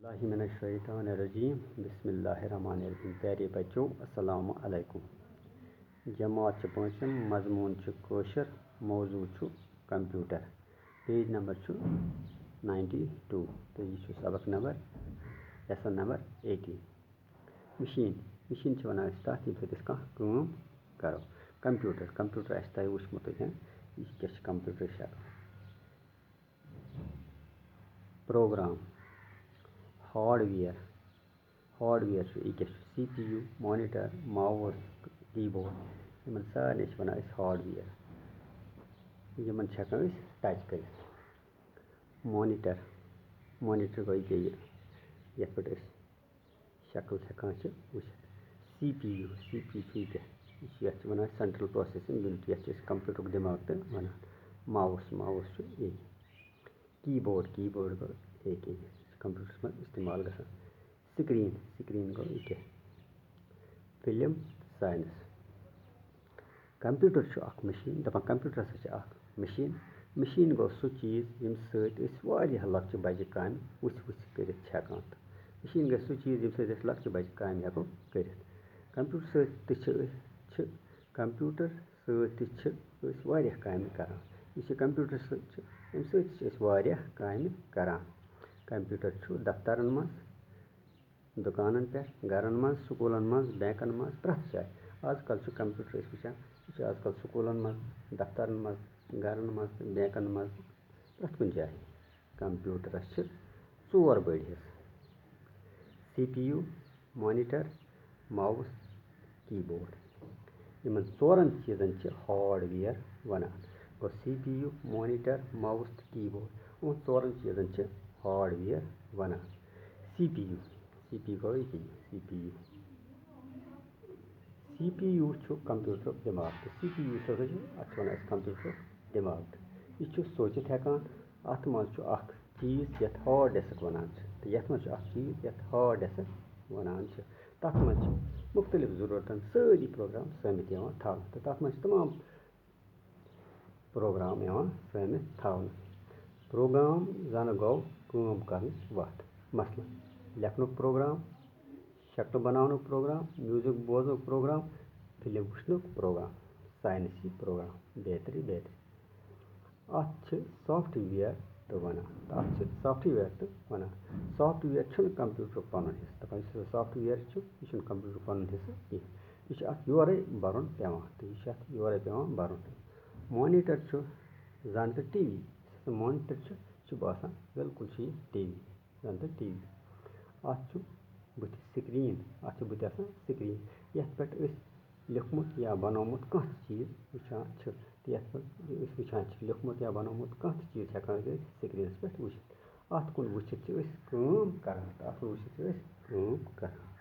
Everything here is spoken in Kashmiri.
बिस्मिल्लाहिर्रहमानिर्रहीम बिस्मिल्लाहिर्रहमानिर्रहीम प्यारे बच्चों अस्सलाम अलैकुम। जमात पांचम मजमून कशर मौजू कंप्यूटर पेज नंबर 92 तो यह सबक number lesson number 18 machine one तथ यम करो कंप्यूटर तह वुचमुत यह क्या कंप्यूटर शक्ल प्रोग्राम हार्डवेयर यह क्या CPU मॉनिटर माउस कीबोर्ड इन सारे वन हार्डवेयर इन टच कर मॉनिटर गो ये पे शक्ल वो CPU यह वन सेंट्रल प्रोसेसिंग यूनिट ये कंप्यूटर दिमाग तो वन माउस ये कीबोर्ड गो ये कंप्यूटर में इस्तेमाल ग स्क्रीन गो यह फिल्म साइंस कंप्यूटर मशीन दपान कंप्यूटर हसा मशीन गो सह चीज़ यम सत्य लक्चि बजे काम कर मशीन गो सह चीज़ यम लक्चि बजे काम हेको कर कंप्यूटर सत्य काम कर कंप्यूटर सत्य काम कर कंप्यूटर दफ्तरन मज दुकान पे घरन मज स्कूलन मज बैंकन मज प्रथ जाए आजकल कंप्यूटर वो आजकल स्कूलन मज दफ्तरन मज घरन मज बैंकन मज प्रथ कुन जाए कंप्यूटरस 4 बड़ CPU मॉनिटर माउस कीबोर्ड इन 4 चीज़न hardware one go CPU monitor mouse keyboard उन 4 चीज़न हार्डवेयर वन CPU गो CPU कंप्यूटर दिमाग तो CPU अत वन कंप्यूटर दिमाग यह सोचित हेकान अत मज चीज़ ये हार्ड डिस्क वन तो ये चीज़ ये हार्ड डिस्क वन तथ मज मुख्तलिफ ज़रूरतन सारी प्रोग्राम समित थवन तो तथ मज तमाम प्रोग्राम समित थवन प्रोग्राम जन गो काम कर वत मसलन लिखन प्रोग्राम शक्ल बनान programme music बोजन programme film वुचन programme साइंसी programme बेहतरी अत सॉफ्टवेयर तो वन सॉफ्टवेयर कंप्यूटर पन हिस्सा दपान सॉफ्टवेयर यह कंप्यूटर पन हिस्सा कह यह योरे भरन पेवान तो यह योरे पेवान भरन मॉनिटर जन तो टीवी मॉनिटर बासान बिल्कुल टीवी जन तो टीवी अत बुथ स्क्रीन स्क्रीन ये पे लिखमुत या बनोमुत कह चीज़ वुचान वुचान लिखमुत या बनोमुत कह चीज़ हेकान स्क्रीन पे वुचित अत कुन वुचित काम करान